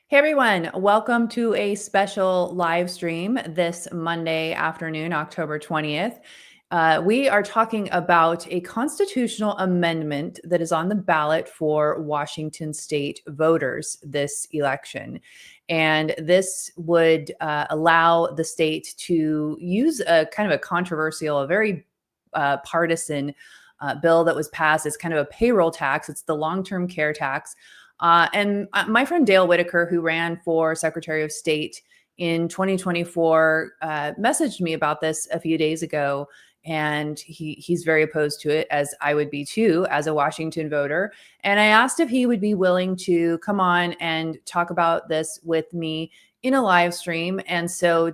Hey everyone, welcome to a special live stream this Monday afternoon, October 20th. We are talking about a constitutional amendment that is on the ballot for Washington state voters this election. And this would allow the state to use a kind of a controversial, a very partisan bill that was passed. It's kind of a payroll tax. It's the long-term care tax. And my friend Dale Whitaker, who ran for Secretary of State in 2024, messaged me about this a few days ago. And he's very opposed to it, as I would be too, as a Washington voter. And I asked if he would be willing to come on and talk about this with me in a live stream. And so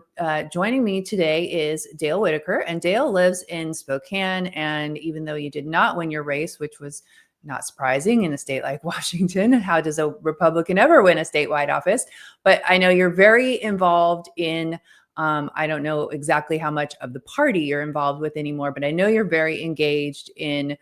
joining me today is Dale Whitaker. And Dale lives in Spokane. And even though you did not win your race, which was not surprising in a state like Washington, how does a Republican ever win a statewide office? But I know you're very involved in, I don't know exactly how much of the party you're involved with anymore, but I know you're very engaged in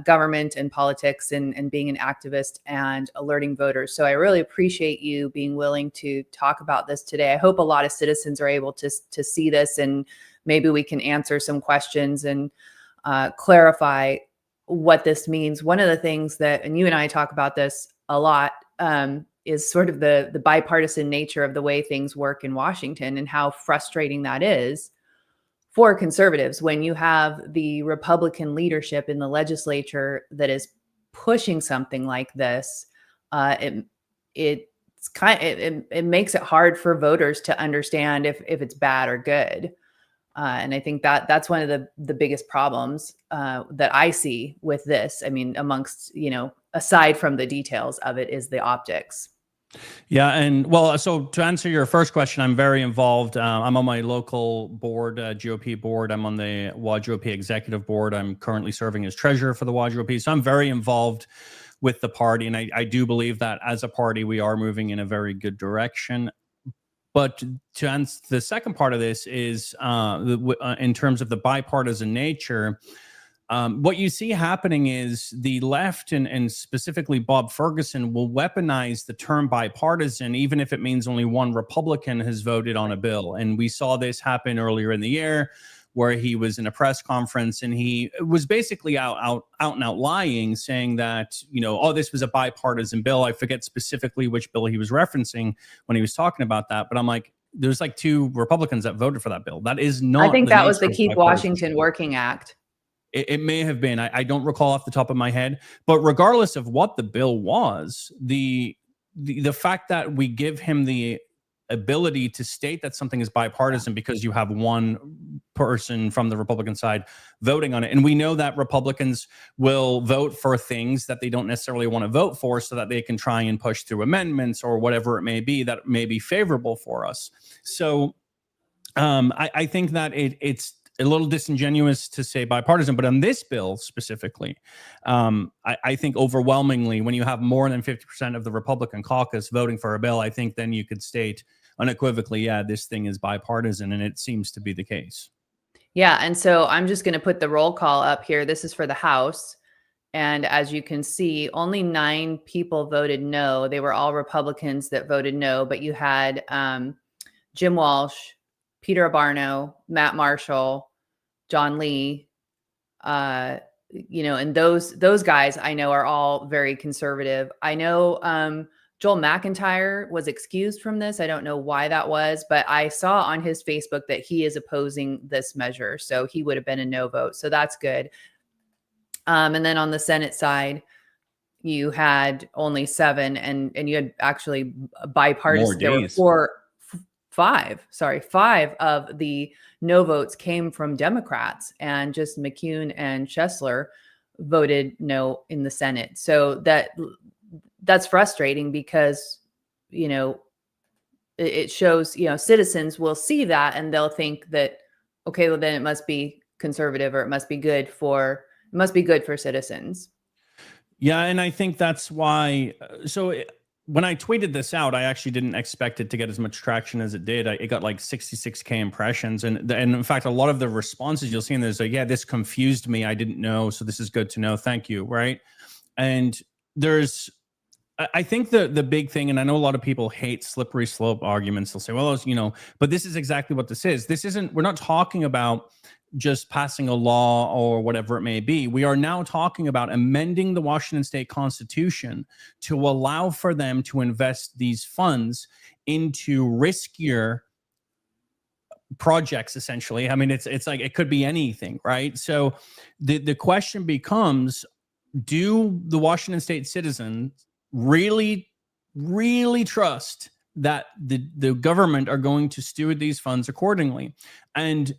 government and politics and being an activist and alerting voters. So I really appreciate you being willing to talk about this today. I hope a lot of citizens are able to see this, and maybe we can answer some questions and clarify what this means. One of the things that, and you and I talk about this a lot, is sort of the bipartisan nature of the way things work in Washington and how frustrating that is for conservatives when you have the Republican leadership in the legislature that is pushing something like this. It makes it hard for voters to understand if it's bad or good. And I think that that's one of the biggest problems that I see with this. I mean, amongst, aside from the details of it, is the optics. Yeah. And well, so to answer your first question, I'm very involved. I'm on my local board, GOP board. I'm on the WA GOP executive board. I'm currently serving as treasurer for the WA GOP. So I'm very involved with the party. And I do believe that as a party, we are moving in a very good direction. But to answer the second part of this is in terms of the bipartisan nature, what you see happening is the left and specifically Bob Ferguson will weaponize the term bipartisan, even if it means only one Republican has voted on a bill. And we saw this happen earlier in the year, where he was in a press conference and he was basically out and out lying, saying that, oh, this was a bipartisan bill. I forget specifically which bill he was referencing when he was talking about that. But I'm like, there's like 2 Republicans that voted for that bill. That is not. I think that was the Keep Washington Working Act. It may have been. I don't recall off the top of my head. But regardless of what the bill was, the fact that we give him the ability to state that something is bipartisan because you have one person from the Republican side voting on it. And we know that Republicans will vote for things that they don't necessarily want to vote for so that they can try and push through amendments or whatever it may be that may be favorable for us. So I think that it's a little disingenuous to say bipartisan, but on this bill specifically, I think overwhelmingly, when you have more than 50% of the Republican caucus voting for a bill, I think then you could state unequivocally, yeah, this thing is bipartisan, and it seems to be the case. Yeah, and so I'm just going to put the roll call up here. This is for the House. And as you can see, only 9 people voted no. They were all Republicans that voted no, but you had Jim Walsh, Peter Abarno, Matt Marshall, John Lee, and those guys I know are all very conservative. I know Joel McIntyre was excused from this. I don't know why that was, but I saw on his Facebook that he is opposing this measure. So he would have been a no vote. So that's good. And then on the Senate side, you had only 7 and you had actually bipartisan. There were 5 of the no votes came from Democrats, and just McCune and Chesler voted no in the Senate. So that's frustrating because, it shows, citizens will see that and they'll think that, okay, well then it must be conservative or it must be good for citizens. Yeah. And I think that's why. When I tweeted this out, I actually didn't expect it to get as much traction as it did. It got like 66K impressions. And in fact, a lot of the responses you'll see in there's like, yeah, this confused me. I didn't know. So this is good to know. Thank you. Right. And there's I think the big thing, and I know a lot of people hate slippery slope arguments. They'll say, well, but this is exactly what this is. We're not talking about just passing a law or whatever it may be. We are now talking about amending the Washington State Constitution to allow for them to invest these funds into riskier projects, essentially. I mean, it's like, it could be anything, right? So the question becomes, do the Washington State citizens really trust that the government are going to steward these funds accordingly? And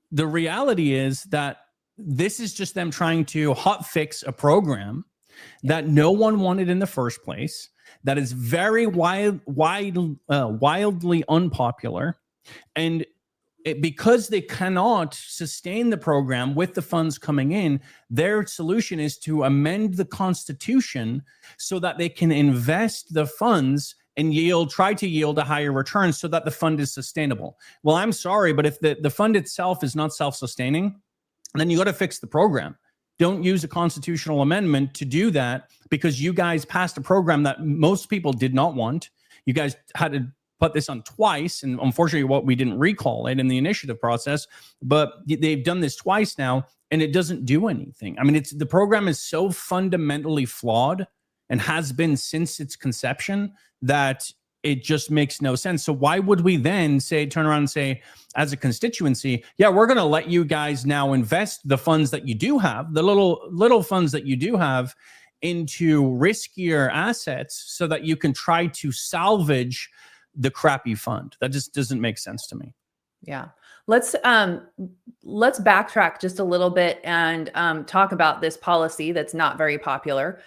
the reality is that this is just them trying to hot fix a program that no one wanted in the first place, that is very wildly unpopular. And because they cannot sustain the program with the funds coming in, their solution is to amend the Constitution so that they can invest the funds and try to yield a higher return so that the fund is sustainable. Well, I'm sorry, but if the fund itself is not self-sustaining, then you got to fix the program. Don't use a constitutional amendment to do that, because you guys passed a program that most people did not want. You guys had to put this on twice, and unfortunately we didn't recall it in the initiative process, but they've done this twice now, and it doesn't do anything. I mean, the program is so fundamentally flawed and has been since its conception that it just makes no sense. So why would we then turn around and say, as a constituency, yeah, we're going to let you guys now invest the funds that you do have, the little funds that you do have, into riskier assets so that you can try to salvage the crappy fund? That just doesn't make sense to me. Yeah. Let's backtrack just a little bit and talk about this policy that's not very popular,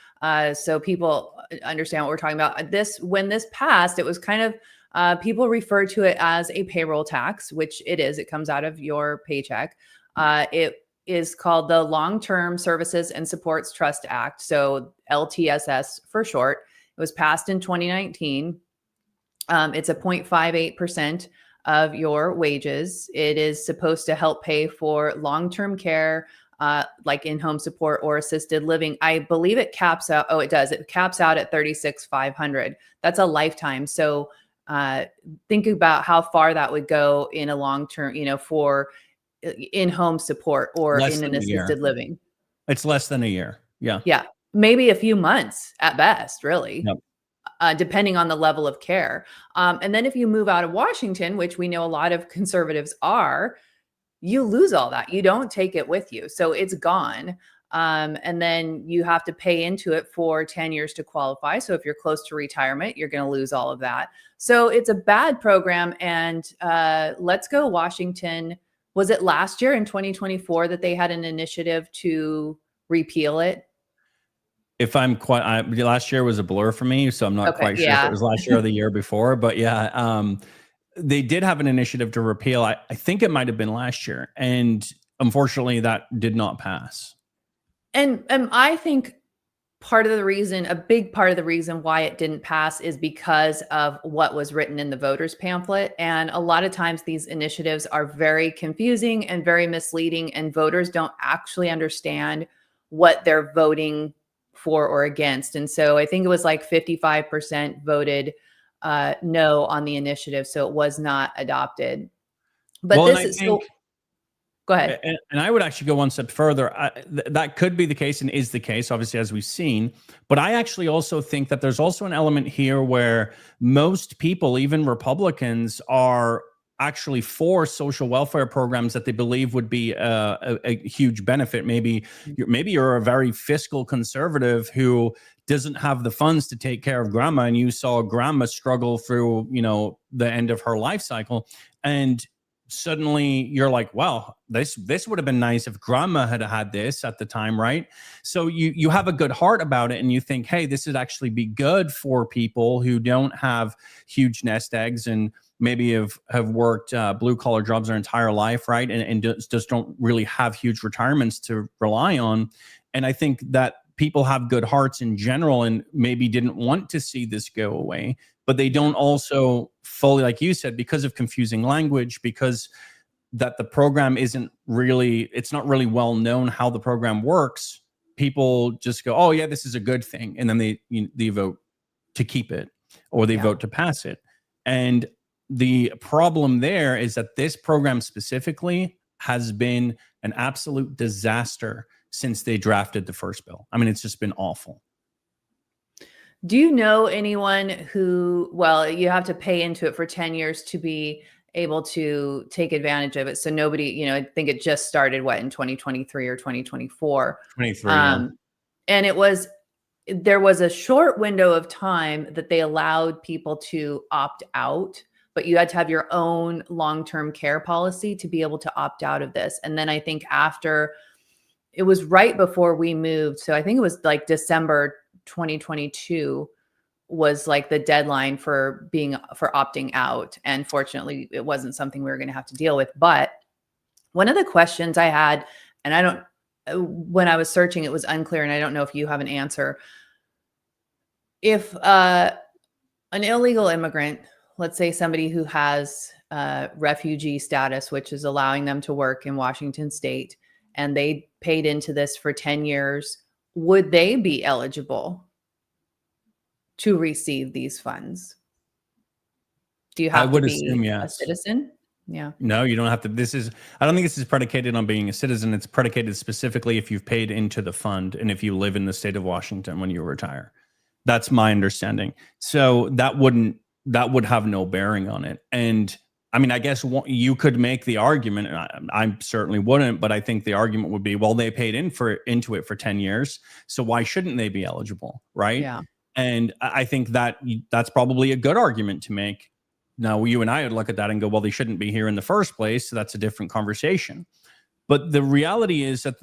so people understand what we're talking about. When this passed, it was kind of people refer to it as a payroll tax, which it is. It comes out of your paycheck. It is called the Long-Term Services and Supports Trust Act, so LTSS for short. It was passed in 2019. It's a 0.58% of your wages. It is supposed to help pay for long-term care, like in-home support or assisted living. I believe it caps out. Oh, it does. It caps out at $36,500. That's a lifetime. So think about how far that would go in a long-term, for in-home support or in an assisted living. It's less than a year. Yeah. Yeah. Maybe a few months at best, really. Yep. Depending on the level of care. And then if you move out of Washington, which we know a lot of conservatives are, you lose all that. You don't take it with you. So it's gone. And then you have to pay into it for 10 years to qualify. So if you're close to retirement, you're going to lose all of that. So it's a bad program. And Let's Go Washington, was it last year in 2024 that they had an initiative to repeal it? If last year was a blur for me, so I'm not quite sure if it was last year or the year before, but yeah, they did have an initiative to repeal. I think it might've been last year, and unfortunately that did not pass. And I think a big part of the reason why it didn't pass is because of what was written in the voters pamphlet. And a lot of times these initiatives are very confusing and very misleading, and voters don't actually understand what they're voting for or against. And so I think it was like 55% voted no on the initiative. So it was not adopted. But go ahead. And I would actually go one step further. That could be the case and is the case, obviously, as we've seen. But I actually also think that there's also an element here where most people, even Republicans, are actually for social welfare programs that they believe would be a huge benefit. Maybe you're a very fiscal conservative who doesn't have the funds to take care of grandma, and you saw grandma struggle through, the end of her life cycle, and suddenly you're like, well, this would have been nice if grandma had had this at the time, right? So you have a good heart about it, and you think, hey, this would actually be good for people who don't have huge nest eggs and maybe have worked blue collar jobs their entire life, right? And just don't really have huge retirements to rely on. And I think that people have good hearts in general and maybe didn't want to see this go away, but they don't also fully, like you said, because of confusing language, because that the program it's not really well known how the program works. People just go, oh yeah, this is a good thing. And then they vote to keep it, or they vote to pass it. And the problem there is that this program specifically has been an absolute disaster since they drafted the first bill. I mean, it's just been awful. Do you know anyone who, well, you have to pay into it for 10 years to be able to take advantage of it. So nobody, I think it just started in 2023 or 2024. 23. And there was a short window of time that they allowed people to opt out, but you had to have your own long-term care policy to be able to opt out of this. And then I think after, it was right before we moved. So I think it was like December 2022 was like the deadline for opting out. And fortunately, it wasn't something we were going to have to deal with. But one of the questions I had, and when I was searching, it was unclear, and I don't know if you have an answer. If an illegal immigrant, let's say somebody who has refugee status, which is allowing them to work in Washington state, and they paid into this for 10 years, would they be eligible to receive these funds? Do you have to be a citizen? Yeah. No, you don't have to. I don't think this is predicated on being a citizen. It's predicated specifically if you've paid into the fund and if you live in the state of Washington when you retire. That's my understanding. So that would have no bearing on it. And I mean, I guess you could make the argument, and I certainly wouldn't, but I think the argument would be, well, they paid into it for 10 years, so why shouldn't they be eligible, right? Yeah. And I think that's probably a good argument to make. Now, you and I would look at that and go, well, they shouldn't be here in the first place, so that's a different conversation. But the reality is that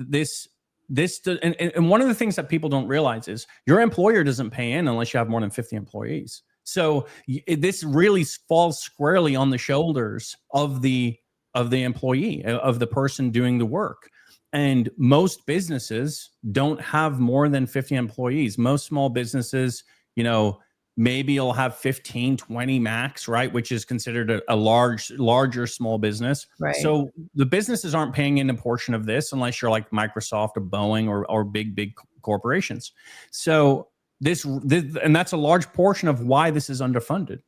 and one of the things that people don't realize is your employer doesn't pay in unless you have more than 50 employees. So this really falls squarely on the shoulders of the employee, of the person doing the work. And most businesses don't have more than 50 employees. Most small businesses, maybe you'll have 15, 20 max, right? Which is considered a larger small business. Right. So the businesses aren't paying in a portion of this unless you're like Microsoft or Boeing or big corporations. So and that's a large portion of why this is underfunded.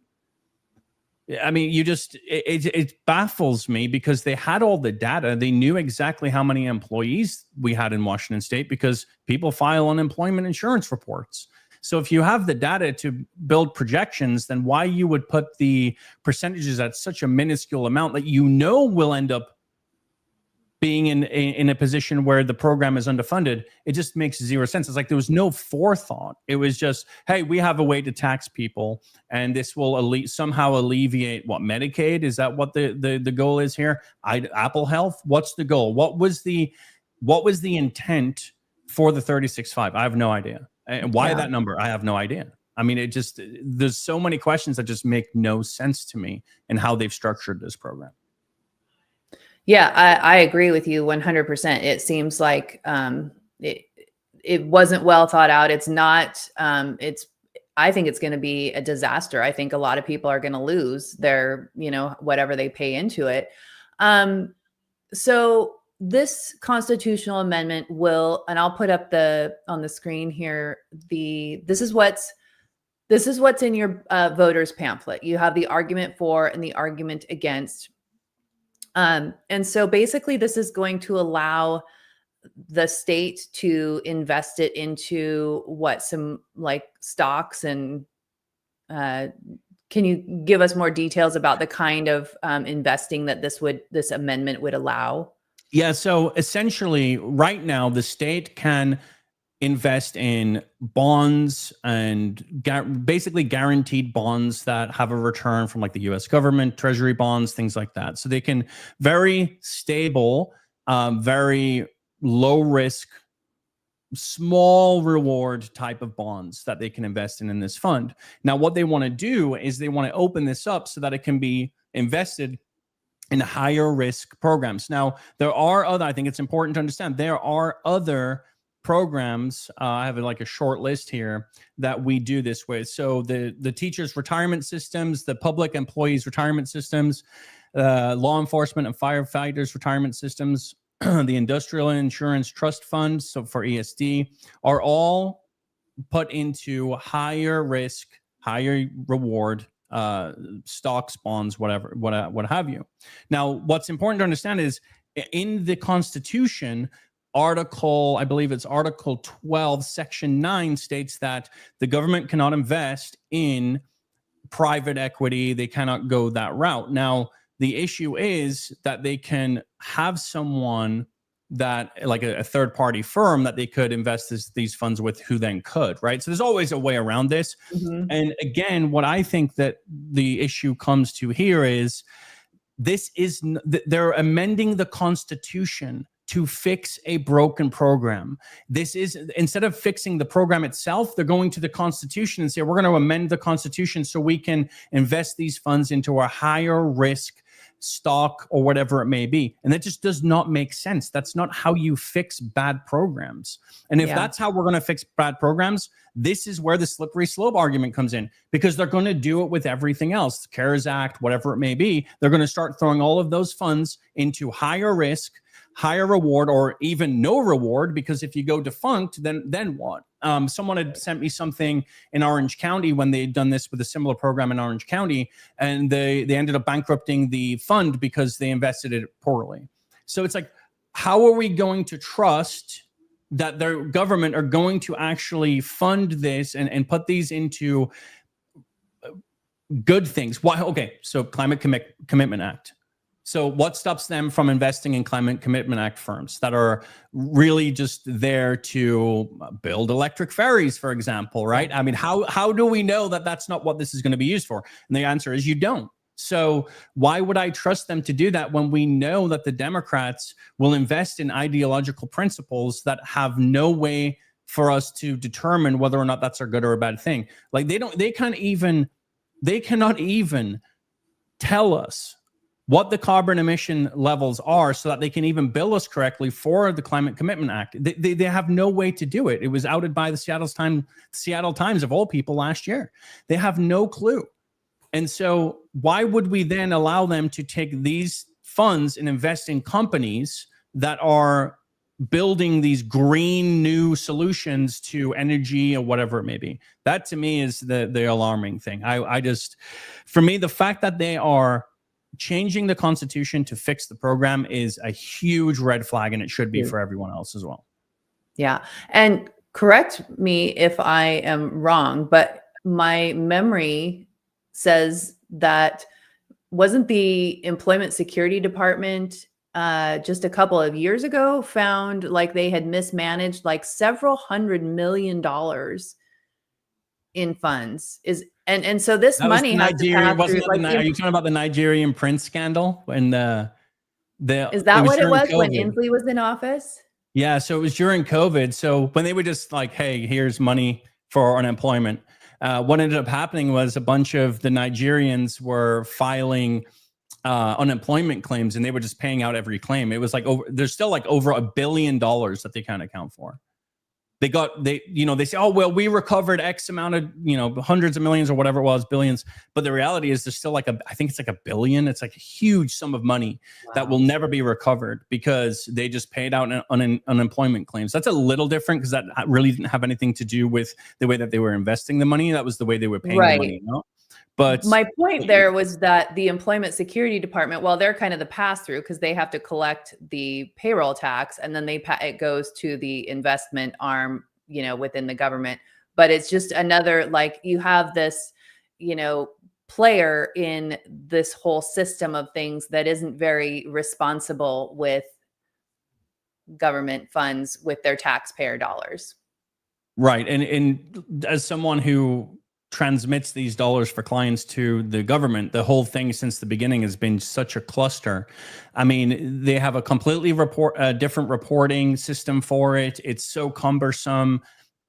I mean, it baffles me because they had all the data. They knew exactly how many employees we had in Washington state because people file unemployment insurance reports. So if you have the data to build projections, then why you would put the percentages at such a minuscule amount that will end up being in a position where the program is underfunded, it just makes zero sense. It's like there was no forethought. It was just, hey, we have a way to tax people, and this will somehow alleviate Medicaid. Is that what the goal is here? Apple Health. What's the goal? What was the intent for the 36.5? I have no idea. And why that number? I have no idea. I mean, there's so many questions that just make no sense to me in how they've structured this program. Yeah, I agree with you 100%. It seems like it wasn't well thought out. It's not. I think it's going to be a disaster. I think a lot of people are going to lose their, whatever they pay into it. So this constitutional amendment will, and I'll put up on the screen here. This is what's in your voters pamphlet. You have the argument for and the argument against. And so basically this is going to allow the state to invest it into some like stocks and, can you give us more details about the kind of investing that this amendment would allow? Yeah. So essentially right now the state can invest in bonds and basically guaranteed bonds that have a return from like the US government, treasury bonds, things like that. So they can very stable, very low risk, small reward type of bonds that they can invest in this fund. Now, what they want to do is they want to open this up so that it can be invested in higher risk programs. Now, I think it's important to understand there are other programs. I have like a short list here that we do this with. So the teachers' retirement systems, the public employees' retirement systems, law enforcement and firefighters' retirement systems, the industrial insurance trust funds, so for ESD, are all put into higher risk higher reward, stocks, bonds, whatever, what have you. Now, what's important to understand is in the Constitution, I believe it's Article 12, Section 9 states that the government cannot invest in private equity. They cannot go that route. Now, the issue is that they can have someone that, like a third party firm that they could invest these funds with, who then could, right? So there's always a way around this. Mm-hmm. And again, what I think that the issue comes to here is they're amending the Constitution to fix a broken program. This is, instead of fixing the program itself, they're going to the Constitution and say, we're going to amend the Constitution so we can invest these funds into a higher risk stock or whatever it may be. And that just does not make sense. That's not how you fix bad programs. And if that's how we're going to fix bad programs, this is where the slippery slope argument comes in, because they're going to do it with everything else, CARES Act, whatever it may be. They're going to start throwing all of those funds into higher risk, higher reward, or even no reward, because if you go defunct, then what? Someone had sent me something in Orange County when they had done this with a similar program in Orange County, and they ended up bankrupting the fund because they invested it poorly. So it's like, how are we going to trust that their government are going to actually fund this and put these into good things? Why? Okay, so Climate Commitment Act. So what stops them from investing in Climate Commitment Act firms that are really just there to build electric ferries, for example, right? I mean, how do we know that that's not what this is going to be used for? And the answer is you don't. So why would I trust them to do that when we know that the Democrats will invest in ideological principles that have no way for us to determine whether or not that's a good or a bad thing? Like they cannot even tell us what the carbon emission levels are so that they can even bill us correctly for the Climate Commitment Act. They have no way to do it. It was outed by the Seattle Times of all people last year. They have no clue. And so why would we then allow them to take these funds and invest in companies that are building these green new solutions to energy or whatever it may be? That to me is the alarming thing. For me, the fact that they are changing the Constitution to fix the program is a huge red flag, and it should be for everyone else as well. Yeah. And correct me if I am wrong, but my memory says that wasn't the Employment Security Department just a couple of years ago found like they had mismanaged like several $100 million in funds. And so this money has to pass through. Are you talking about the Nigerian prince scandal? When is that what it was when Inslee was in office? Yeah, so it was during COVID. So when they were just like, hey, here's money for unemployment, what ended up happening was a bunch of the Nigerians were filing unemployment claims, and they were just paying out every claim. It was like there's still like over $1 billion that they can't account for. They say, oh, well, we recovered X amount of, hundreds of millions or whatever it was, billions. But the reality is there's still I think it's like $1 billion. It's like a huge sum of money that will never be recovered because they just paid out unemployment claims. That's a little different because that really didn't have anything to do with the way that they were investing the money. That was the way they were paying the money. But my point there was that the Employment Security Department, well, they're kind of the pass-through because they have to collect the payroll tax, and then it goes to the investment arm, within the government. But it's just another, like, you have this, player in this whole system of things that isn't very responsible with government funds with their taxpayer dollars. Right. And as someone who transmits these dollars for clients to the government, the whole thing since the beginning has been such a cluster. I mean, they have a completely different reporting system for it. It's so cumbersome.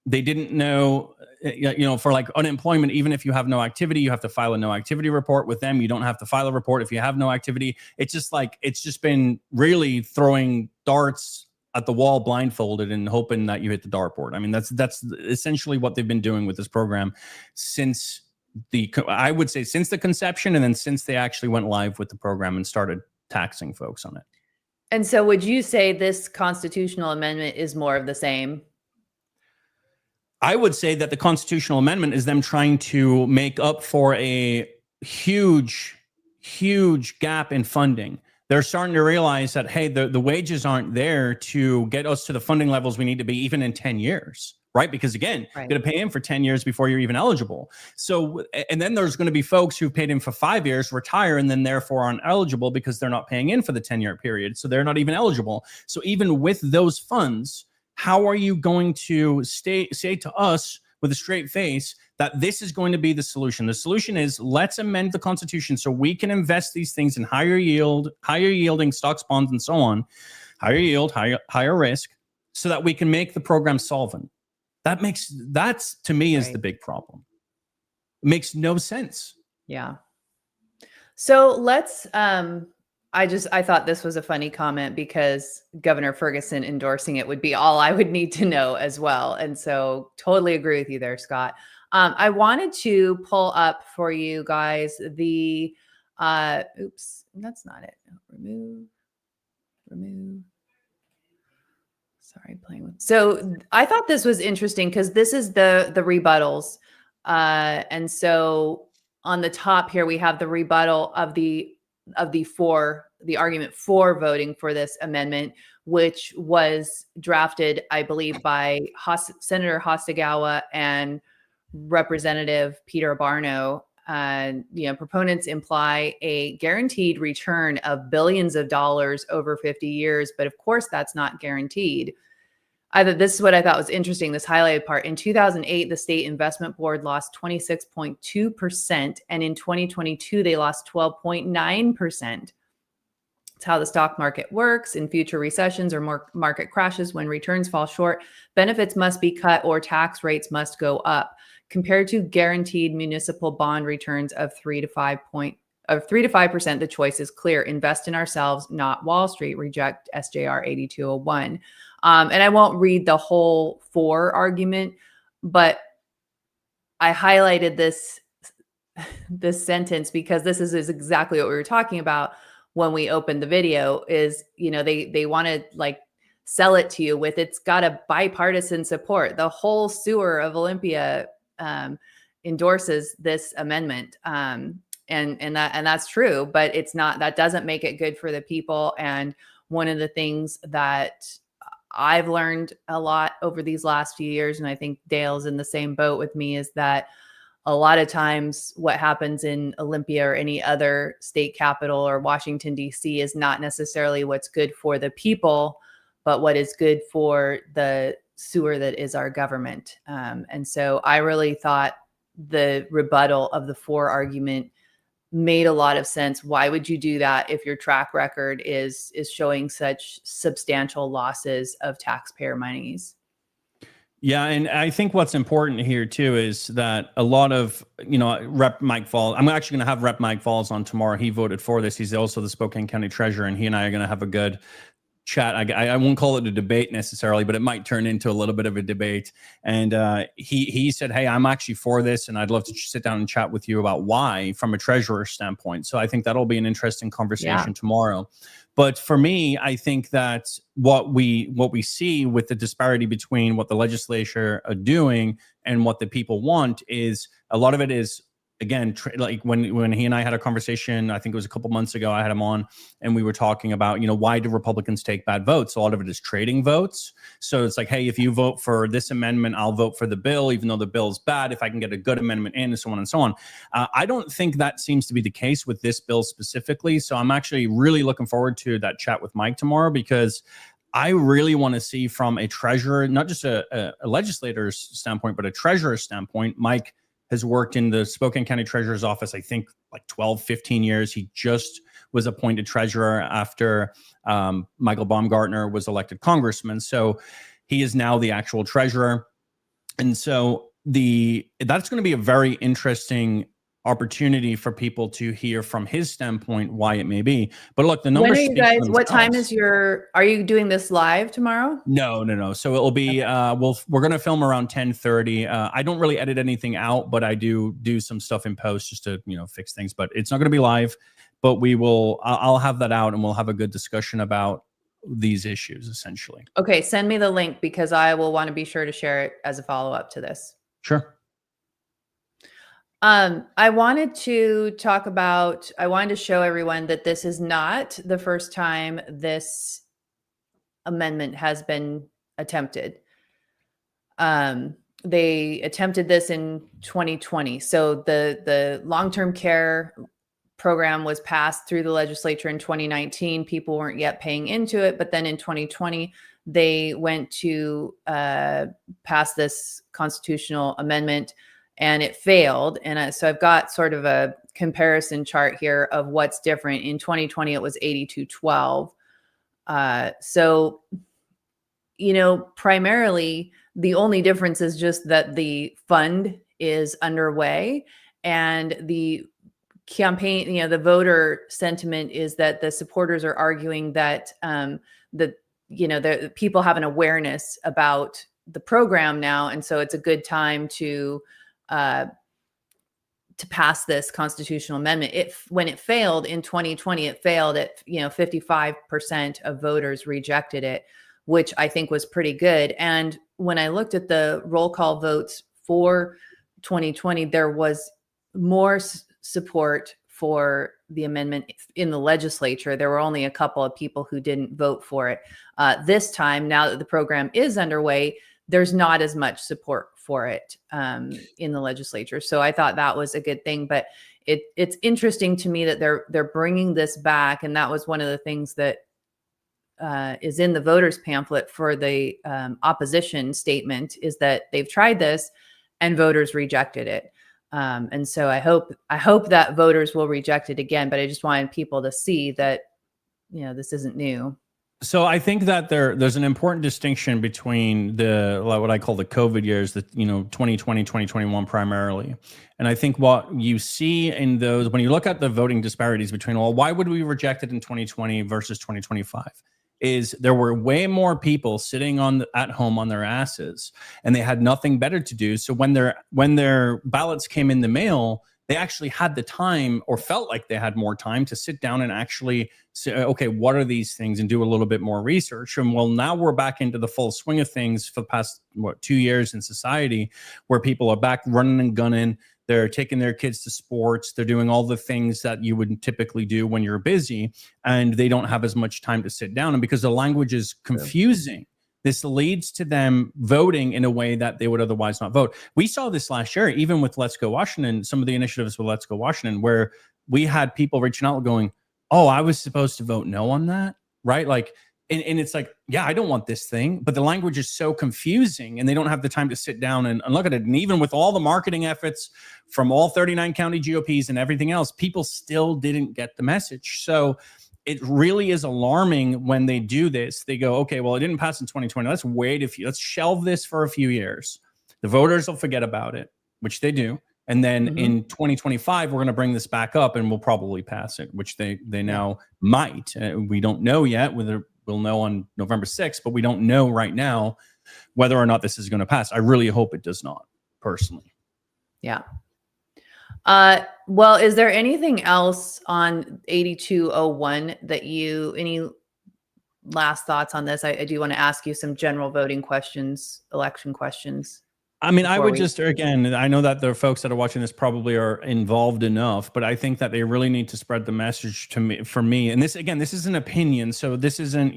They didn't know, for like unemployment, even if you have no activity, you have to file a no activity report with them. You don't have to file a report if you have no activity. It's just been really throwing darts at the wall blindfolded and hoping that you hit the dartboard. I mean, that's essentially what they've been doing with this program since the conception, and then since they actually went live with the program and started taxing folks on it. And so would you say this constitutional amendment is more of the same? I would say that the constitutional amendment is them trying to make up for a huge, huge gap in funding. They're starting to realize that, hey, the wages aren't there to get us to the funding levels we need to be even in 10 years, right? Because again, Right. you're going to pay in for 10 years before you're even eligible. So, and then there's going to be folks who've paid in for 5 years, retire, and then therefore aren't eligible because they're not paying in for the 10-year period. So they're not even eligible. So even with those funds, how are you going to say to us with a straight face that this is going to be the solution? The solution is, let's amend the Constitution so we can invest these things in higher yielding stocks, bonds, and so on, higher yield, higher risk, so that we can make the program solvent. That's to me is the big problem. It makes no sense. Yeah. So let's I thought this was a funny comment because Governor Ferguson endorsing it would be all I would need to know as well. And so totally agree with you there, Scott. I wanted to pull up for you guys the, oops, that's not it. Remove. Sorry, playing with. So I thought this was interesting because this is the rebuttals. And so on the top here, we have the rebuttal of the argument for voting for this amendment, which was drafted, I believe, by Senator Hostagawa and Representative Peter Barno. Proponents imply a guaranteed return of billions of dollars over 50 years, but of course that's not guaranteed. This is what I thought was interesting, this highlighted part. In 2008, the State Investment Board lost 26.2%, and in 2022, they lost 12.9%. It's how the stock market works. In future recessions or more market crashes, when returns fall short, benefits must be cut or tax rates must go up. Compared to guaranteed municipal bond returns of 3 to 5%, the choice is clear. Invest in ourselves, not Wall Street. Reject SJR 8201. And I won't read the whole for argument, but I highlighted this sentence because this is exactly what we were talking about when we opened the video. Is, they want to like sell it to you with, it's got a bipartisan support. The whole sewer of Olympia endorses this amendment. And that's true, but it's not, that doesn't make it good for the people. And one of the things that I've learned a lot over these last few years, and I think Dale's in the same boat with me, is that a lot of times what happens in Olympia or any other state capital or Washington, D.C. is not necessarily what's good for the people, but what is good for the sewer that is our government. And so I really thought the rebuttal of the for argument made a lot of sense. Why would you do that if your track record is showing such substantial losses of taxpayer monies? Yeah, and I think what's important here too is that a lot of, Rep. Mike Falls, I'm actually going to have Rep. Mike Falls on tomorrow. He voted for this. He's also the Spokane County Treasurer, and he and I are going to have a good chat. I won't call it a debate necessarily, but it might turn into a little bit of a debate. And he said, hey, I'm actually for this, and I'd love to sit down and chat with you about why from a treasurer standpoint. So I think that'll be an interesting conversation tomorrow. But for me, I think that what we see with the disparity between what the legislature are doing and what the people want is a lot of it is, again, like when he and I had a conversation, I think it was a couple months ago, I had him on and we were talking about, why do Republicans take bad votes? A lot of it is trading votes. So it's like, hey, if you vote for this amendment, I'll vote for the bill, even though the bill is bad, if I can get a good amendment in, and so on and so on. I don't think that seems to be the case with this bill specifically. So I'm actually really looking forward to that chat with Mike tomorrow, because I really want to see from a treasurer, not just a legislator's standpoint, but a treasurer's standpoint. Mike has worked in the Spokane County Treasurer's office, I think like 12, 15 years. He just was appointed treasurer after Michael Baumgartner was elected congressman. So he is now the actual treasurer. And so that's going to be a very interesting opportunity for people to hear from his standpoint why it may be. But look, the numbers. When are you guys, what time is are you doing this live tomorrow? No. So it'll be, we're going to film around 10:30. I don't really edit anything out, but I do some stuff in post just to, fix things, but it's not going to be live, but I'll have that out and we'll have a good discussion about these issues, essentially. Okay, send me the link because I will want to be sure to share it as a follow-up to this. Sure. I wanted to show everyone that this is not the first time this amendment has been attempted. They attempted this in 2020. So the long-term care program was passed through the legislature in 2019. People weren't yet paying into it, but then in 2020, they went to pass this constitutional amendment and it failed. And so I've got sort of a comparison chart here of what's different. In 2020, it was 8212. So, primarily the only difference is just that the fund is underway and the campaign, the voter sentiment is that the supporters are arguing that the people have an awareness about the program now, and so it's a good time to pass this constitutional amendment. When it failed in 2020, it failed at 55% of voters rejected it, which I think was pretty good. And when I looked at the roll call votes for 2020, there was more support for the amendment in the legislature. There were only a couple of people who didn't vote for it. This time, now that the program is underway, there's not as much support for it in the legislature. So I thought that was a good thing. But it's interesting to me that they're bringing this back, and that was one of the things that is in the voters pamphlet for the opposition statement, is that they've tried this and voters rejected it. And so I hope that voters will reject it again, but I just wanted people to see that, this isn't new. So I think that there's an important distinction between what I call the COVID years, 2020, 2021 primarily. And I think what you see in those, when you look at the voting disparities between, why would we reject it in 2020 versus 2025? Is there were way more people sitting at home on their asses, and they had nothing better to do. So when their ballots came in the mail, they actually had the time, or felt like they had more time, to sit down and actually say, okay, what are these things, and do a little bit more research. And now we're back into the full swing of things for the past 2 years in society, where people are back running and gunning. They're taking their kids to sports. They're doing all the things that you would typically do when you're busy, and they don't have as much time to sit down. And because the language is confusing, this leads to them voting in a way that they would otherwise not vote. We saw this last year, even with Let's Go Washington, some of the initiatives with Let's Go Washington, where we had people reaching out going, oh, I was supposed to vote no on that, right? Like, and it's like, yeah, I don't want this thing, but the language is so confusing, and they don't have the time to sit down and look at it. And even with all the marketing efforts from all 39 county GOPs and everything else, people still didn't get the message. So it really is alarming when they do this. They go, okay, well, it didn't pass in 2020. Let's shelve this for a few years. The voters will forget about it, which they do. And then in 2025, we're going to bring this back up, and we'll probably pass it, which they now might. We don't know yet whether we'll know on November 6th, but we don't know right now whether or not this is going to pass. I really hope it does not, personally. Yeah. Well, is there anything else on 8201 that any last thoughts on this? I do want to ask you some general voting questions, election questions. I mean, I would again, I know that the folks that are watching this probably are involved enough, but I think that they really need to spread the message for me. And this is an opinion. So this isn't,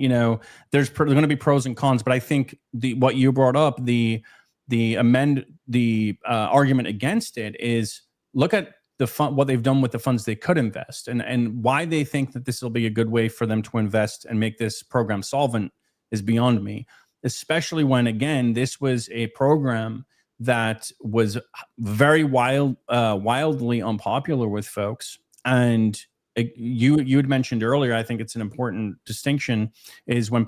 there's going to be pros and cons, but I think what you brought up, the argument against it is, look at what they've done with the funds they could invest, and why they think that this will be a good way for them to invest and make this program solvent is beyond me, especially when, again, this was a program that was very wildly unpopular with folks. And you had mentioned earlier, I think it's an important distinction, is when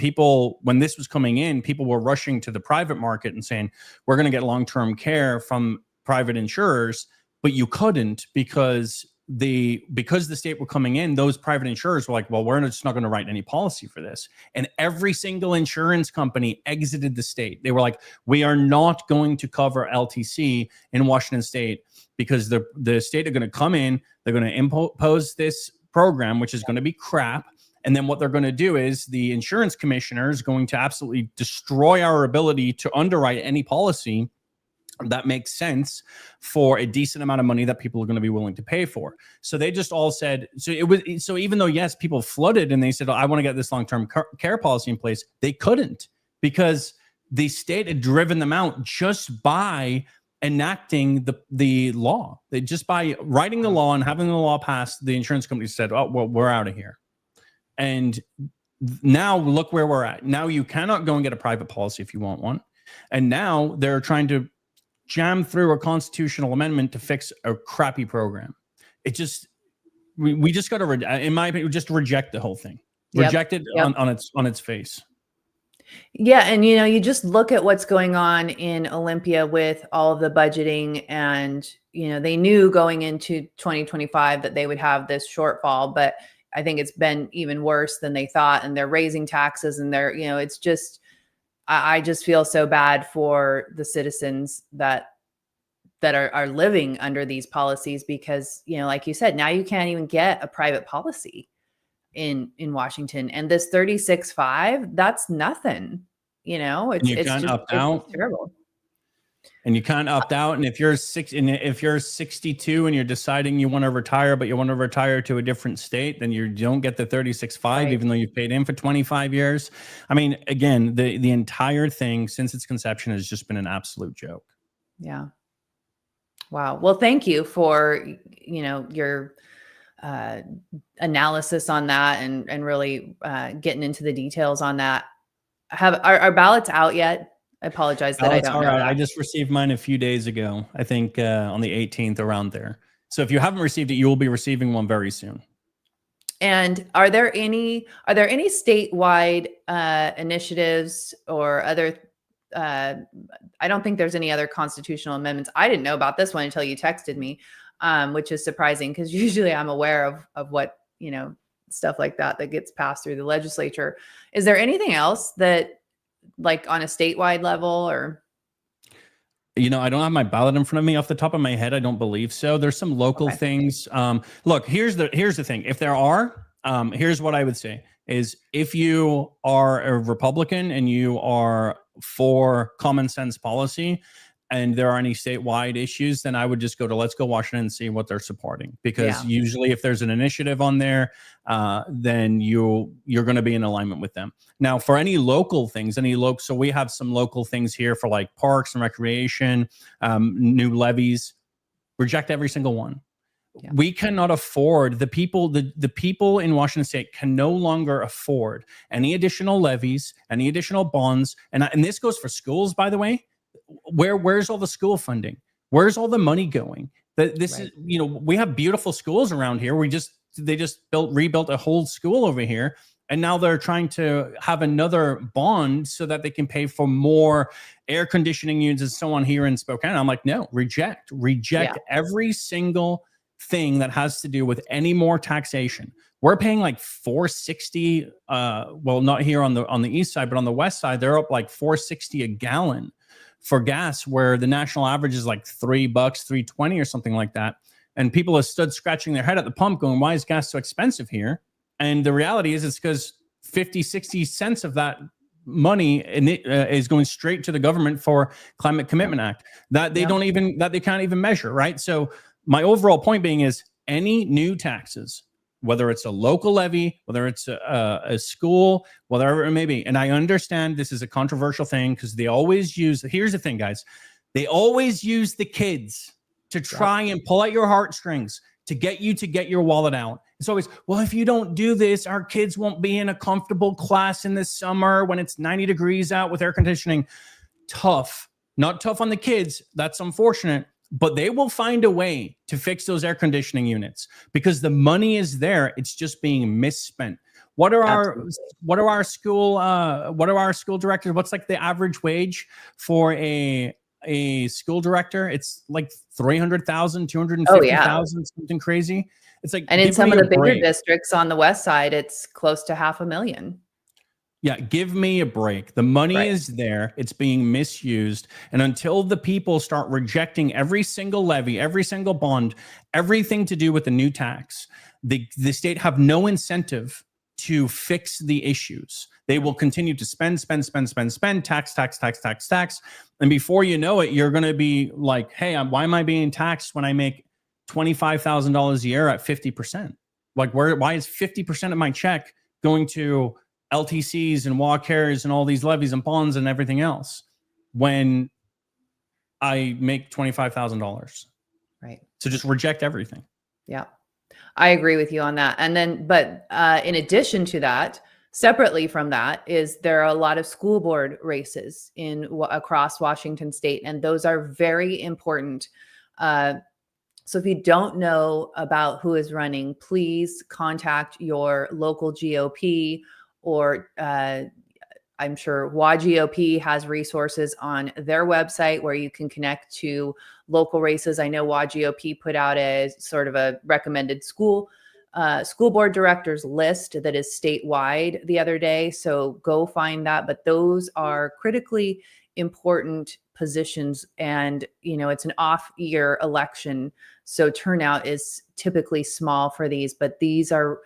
this was coming in, people were rushing to the private market and saying, we're going to get long-term care from private insurers, but you couldn't because the state were coming in, those private insurers were like, well, we're just not going to write any policy for this. And every single insurance company exited the state. They were like, we are not going to cover LTC in Washington state because the state are going to come in, they're going to impose this program, which is going to be crap. And then what they're going to do is the insurance commissioner is going to absolutely destroy our ability to underwrite any policy that makes sense for a decent amount of money that people are going to be willing to pay for. So they just all said, so even though, yes, people flooded and they said, oh, I want to get this long-term care policy in place, they couldn't, because the state had driven them out just by enacting the law. They just by writing the law and having the law passed, the insurance company said, oh, well, we're out of here. And now look where we're at. Now you cannot go and get a private policy if you want one. And now they're trying to jam through a constitutional amendment to fix a crappy program. It just, we just got to, in my opinion, just reject the whole thing. Reject it on its face. Yeah. And, you know, you just look at what's going on in Olympia with all of the budgeting, and, you know, they knew going into 2025 that they would have this shortfall, but I think it's been even worse than they thought. And they're raising taxes, and they're, you know, it's just, I just feel so bad for the citizens that are living under these policies, because, you know, like you said, now you can't even get a private policy in Washington. And this 36.5, that's nothing, you know, it's terrible. And you can't opt out. And if you're 62 and you're deciding you want to retire, but you want to retire to a different state, then you don't get the 36.5, right, even though you've paid in for 25 years. I mean, again, the entire thing since its conception has just been an absolute joke. Yeah. Wow. Well, thank you for, you know, your analysis on that, and really getting into the details on that. Are ballots out yet? I apologize that I don't know that. I just received mine a few days ago, I think on the 18th, around there. So if you haven't received it, you will be receiving one very soon. And are there any statewide initiatives or other, I don't think there's any other constitutional amendments. I didn't know about this one until you texted me, which is surprising, because usually I'm aware of what, you know, stuff like that gets passed through the legislature. Is there anything else that, like, on a statewide level? Or, you know, I don't have my ballot in front of me off the top of my head. I don't believe so. There's some local things. Look, here's the thing. If there are, here's what I would say is, if you are a Republican and you are for common sense policy, and there are any statewide issues, then I would just go to Let's Go Washington and see what they're supporting. Because usually if there's an initiative on there, then you're going to be in alignment with them. Now, for any local things, so we have some local things here for like parks and recreation, new levies, reject every single one. Yeah. We cannot afford, the people in Washington State can no longer afford any additional levies, any additional bonds. And this goes for schools, by the way. Where's all the school funding? Where's all the money going? This is, you know, we have beautiful schools around here. They just rebuilt a whole school over here, and now they're trying to have another bond so that they can pay for more air conditioning units and so on here in Spokane. I'm like, no, reject every single thing that has to do with any more taxation. We're paying like $4.60. Well, not here on the east side, but on the west side, they're up like $4.60 a gallon for gas, where the national average is like $3, $3.20 or something like that. And people have stood scratching their head at the pump going, why is gas so expensive here? And the reality is, it's because 50, 60 cents of that money is going straight to the government for Climate Commitment Act that they can't even measure, right? So my overall point being is, any new taxes, whether it's a local levy, whether it's a school, whatever it may be. And I understand this is a controversial thing, because they always use, here's the thing, guys, they always use the kids to try and pull at your heartstrings to get you to get your wallet out. It's always, well, if you don't do this, our kids won't be in a comfortable class in the summer when it's 90 degrees out with air conditioning. Tough, not tough on the kids. That's unfortunate. But they will find a way to fix those air conditioning units, because the money is there. It's just being misspent. What are our school directors? What's like the average wage for a school director? It's like 300,000, 250,000, something crazy. It's like, and in some of the bigger districts on the west side, it's close to $500,000. Yeah, give me a break. The money is there. It's being misused. And until the people start rejecting every single levy, every single bond, everything to do with the new tax, the state have no incentive to fix the issues. They will continue to spend, tax. And before you know it, you're going to be like, hey, why am I being taxed when I make $25,000 a year at 50%? Like, why is 50% of my check going to LTCs and WACARES and all these levies and bonds and everything else when I make $25,000? Right. So just reject everything. Yeah, I agree with you on that. And then, but in addition to that, separately from that, is there are a lot of school board races across Washington state, and those are very important. So if you don't know about who is running, please contact your local GOP, or I'm sure WaGOP has resources on their website where you can connect to local races. I know WaGOP put out a sort of a recommended school board directors list that is statewide the other day. So go find that. But those are critically important positions, and it's an off-year election, so turnout is typically small for these. But these are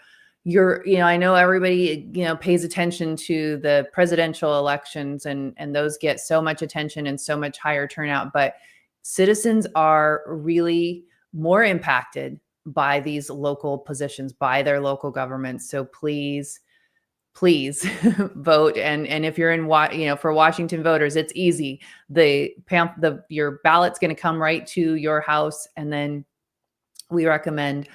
I know everybody pays attention to the presidential elections, and those get so much attention and so much higher turnout, but citizens are really more impacted by these local positions, by their local governments. So please vote. And if you're in for Washington voters, it's easy. Your ballot's going to come right to your house, and then we recommend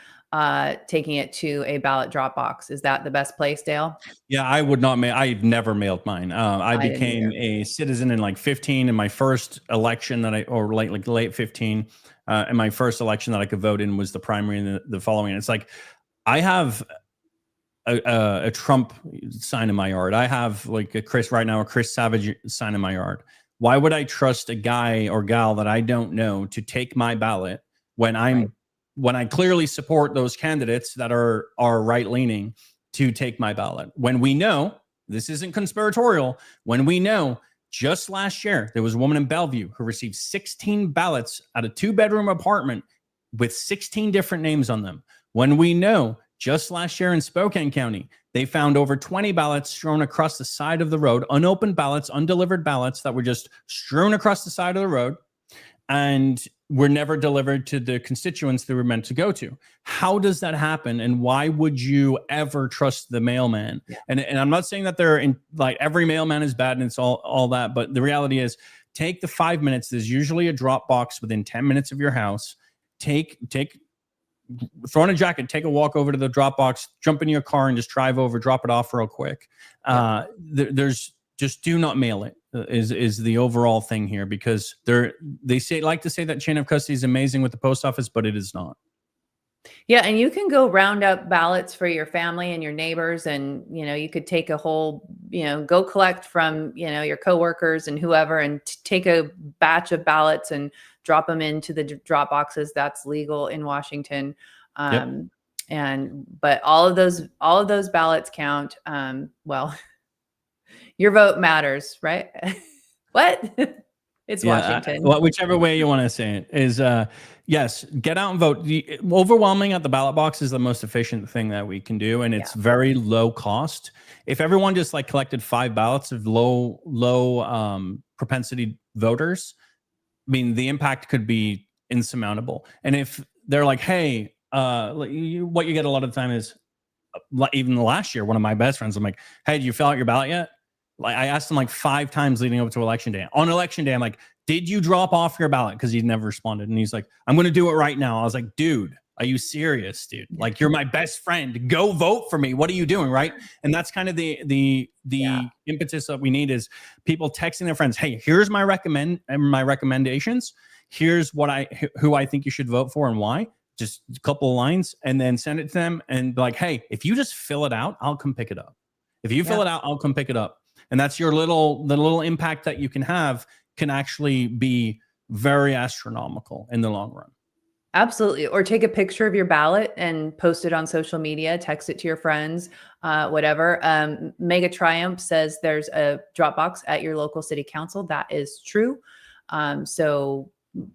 taking it to a ballot drop box. Is that the best place, Dale? Yeah, I would not mail. I've never mailed mine. I became a citizen in like 15 in my first election or late 15. And my first election that I could vote in was the primary and the following. And it's like, I have a Trump sign in my yard. I have like a Chris Savage sign in my yard. Why would I trust a guy or gal that I don't know to take my ballot when I clearly support those candidates that are right-leaning to take my ballot? When we know, this isn't conspiratorial, when we know just last year, there was a woman in Bellevue who received 16 ballots at a 2-bedroom apartment with 16 different names on them. When we know just last year in Spokane County, they found over 20 ballots strewn across the side of the road, unopened ballots, undelivered ballots that were just strewn across the side of the road, and were never delivered to the constituents they were meant to go to. How does that happen? And why would you ever trust the mailman? Yeah. And I'm not saying that every mailman is bad and it's all that, but the reality is, take the 5 minutes. There's usually a drop box within 10 minutes of your house. Throw on a jacket, take a walk over to the drop box, jump in your car and just drive over, drop it off real quick. Just do not mail it is the overall thing here, because they like to say that chain of custody is amazing with the post office, but it is not. Yeah. And you can go round up ballots for your family and your neighbors. And, you could take a whole, go collect from, your coworkers and whoever, and take a batch of ballots and drop them into the drop boxes. That's legal in Washington. But all of those ballots count. Well, your vote matters, right? What? It's Washington. Whichever way you want to say it is, yes, get out and vote. Overwhelming at the ballot box is the most efficient thing that we can do, and it's very low cost. If everyone just collected 5 ballots of low propensity voters, I mean, the impact could be insurmountable. And if they're like, hey, what you get a lot of the time is, even last year, one of my best friends, I'm like, hey, did you fill out your ballot yet? I asked him 5 times leading up to election day. On election day, I'm like, did you drop off your ballot? Because he never responded. And he's like, I'm going to do it right now. I was like, dude, are you serious, dude? You're my best friend. Go vote for me. What are you doing, right? And that's kind of the impetus that we need, is people texting their friends, hey, here's my recommendations. Here's who I think you should vote for and why. Just a couple of lines, and then send it to them and be like, hey, if you just fill it out, I'll come pick it up. If you fill it out, I'll come pick it up. And that's the little impact that you can have can actually be very astronomical in the long run. Absolutely. Or take a picture of your ballot and post it on social media, text it to your friends, whatever. Mega Triumph says there's a drop box at your local city council. That is true. So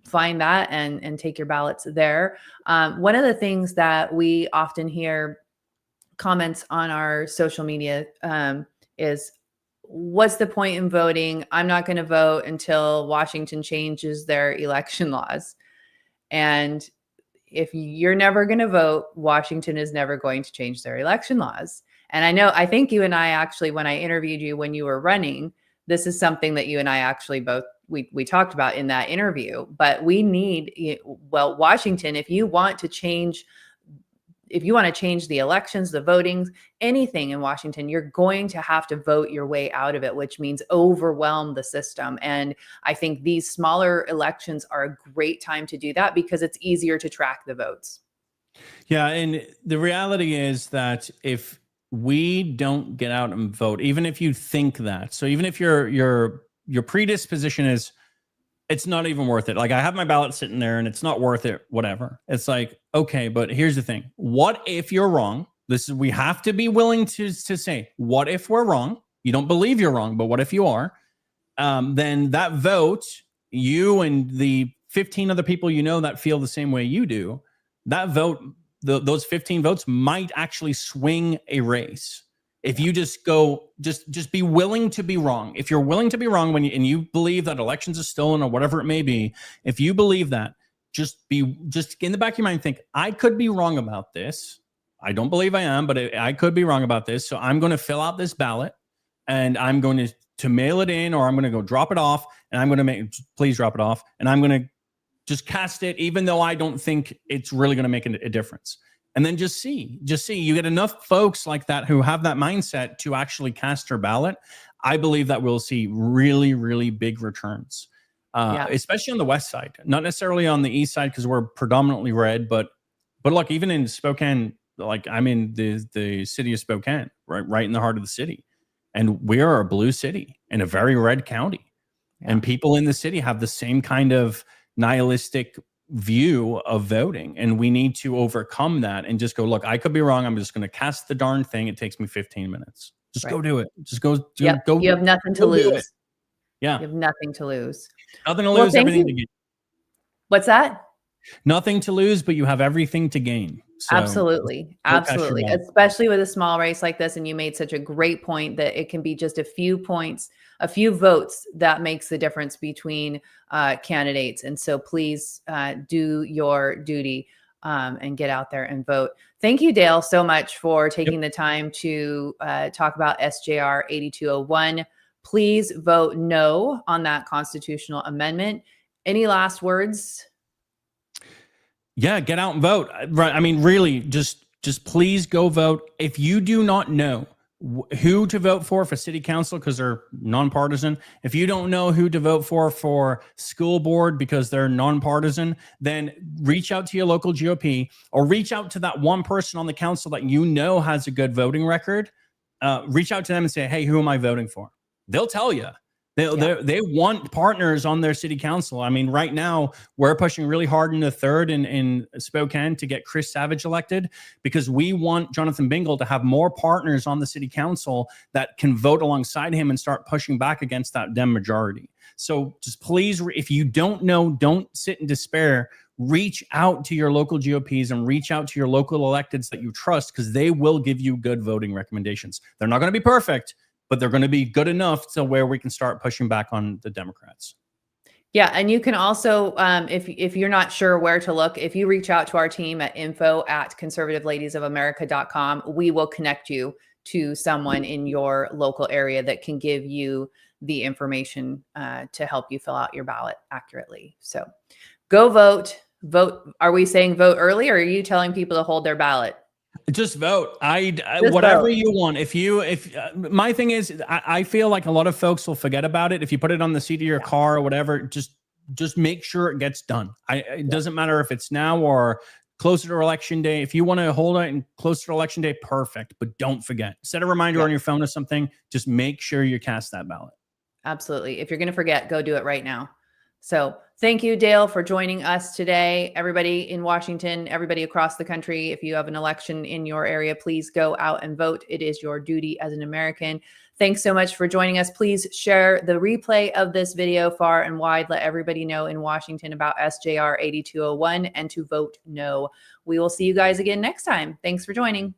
find that and take your ballots there. One of the things that we often hear comments on our social media is, what's the point in voting? I'm not going to vote until Washington changes their election laws. And if you're never going to vote, Washington is never going to change their election laws. And I think you and I actually, when I interviewed you when you were running, this is something that you and I actually both, we talked about in that interview. But we need, well, Washington, if you want to change the elections, the voting, anything in Washington, you're going to have to vote your way out of it, which means overwhelm the system. And I think these smaller elections are a great time to do that because it's easier to track the votes. Yeah. And the reality is that if we don't get out and vote, even if you think that, so even if your predisposition is, it's not even worth it. Like, I have my ballot sitting there and it's not worth it, whatever. It's like, okay, but here's the thing. What if you're wrong? We have to be willing to say, what if we're wrong? You don't believe you're wrong, but what if you are? Then that vote, you and the 15 other people you know that feel the same way you do, that vote, those 15 votes might actually swing a race. If you just go, just be willing to be wrong. If you're willing to be wrong and you believe that elections are stolen or whatever it may be, if you believe that, just in the back of your mind, think, I could be wrong about this. I don't believe I am, but I could be wrong about this. So I'm going to fill out this ballot and I'm going to mail it in, or I'm going to go drop it off, and I'm going to please drop it off. And I'm going to just cast it, even though I don't think it's really going to make a difference. And then just see, you get enough folks like that who have that mindset to actually cast their ballot. I believe that we'll see really, really big returns, especially on the west side, not necessarily on the east side, because we're predominantly red. But look, even in Spokane, like I'm in the city of Spokane, right in the heart of the city, and we are a blue city in a very red county, and people in the city have the same kind of nihilistic view of voting, and we need to overcome that and just go, look, I could be wrong. I'm just going to cast the darn thing. It takes me 15 minutes. Just go do it. Just go. Go. You have nothing to lose. Yeah. You have nothing to lose. Nothing to lose, everything to gain. What's that? Nothing to lose, but you have everything to gain. So absolutely. Especially with a small race like this. And you made such a great point that it can be just a few points, a few votes that makes the difference between candidates. And so please do your duty and get out there and vote. Thank you, Dale, so much for taking the time to talk about SJR 8201. Please vote no on that constitutional amendment. Any last words? Yeah, get out and vote. Right. I mean, really, just please go vote. If you do not know who to vote for city council because they're nonpartisan, if you don't know who to vote for school board because they're nonpartisan, then reach out to your local GOP or reach out to that one person on the council that you know has a good voting record. Reach out to them and say, hey, who am I voting for? They'll tell you. They want partners on their city council. I mean, right now we're pushing really hard in the third in Spokane to get Chris Savage elected because we want Jonathan Bingle to have more partners on the city council that can vote alongside him and start pushing back against that Dem majority. So just please, if you don't know, don't sit in despair. Reach out to your local GOPs and reach out to your local electeds that you trust because they will give you good voting recommendations. They're not going to be perfect, but they're going to be good enough to where we can start pushing back on the Democrats. Yeah. And you can also, if you're not sure where to look, if you reach out to our team at info@conservativeladiesofamerica.com, we will connect you to someone in your local area that can give you the information to help you fill out your ballot accurately. So go vote. Are we saying vote early, or are you telling people to hold their ballot? Just vote. Whatever vote. You want. My thing is, I feel like a lot of folks will forget about it. If you put it on the seat of your car or whatever, just make sure it gets done. It doesn't matter if it's now or closer to election day. If you want to hold it and closer to election day, perfect. But don't forget. Set a reminder on your phone or something. Just make sure you cast that ballot. Absolutely. If you're going to forget, go do it right now. So thank you, Dale, for joining us today. Everybody in Washington, everybody across the country, if you have an election in your area, please go out and vote. It is your duty as an American. Thanks so much for joining us. Please share the replay of this video far and wide. Let everybody know in Washington about SJR 8201 and to vote no. We will see you guys again next time. Thanks for joining.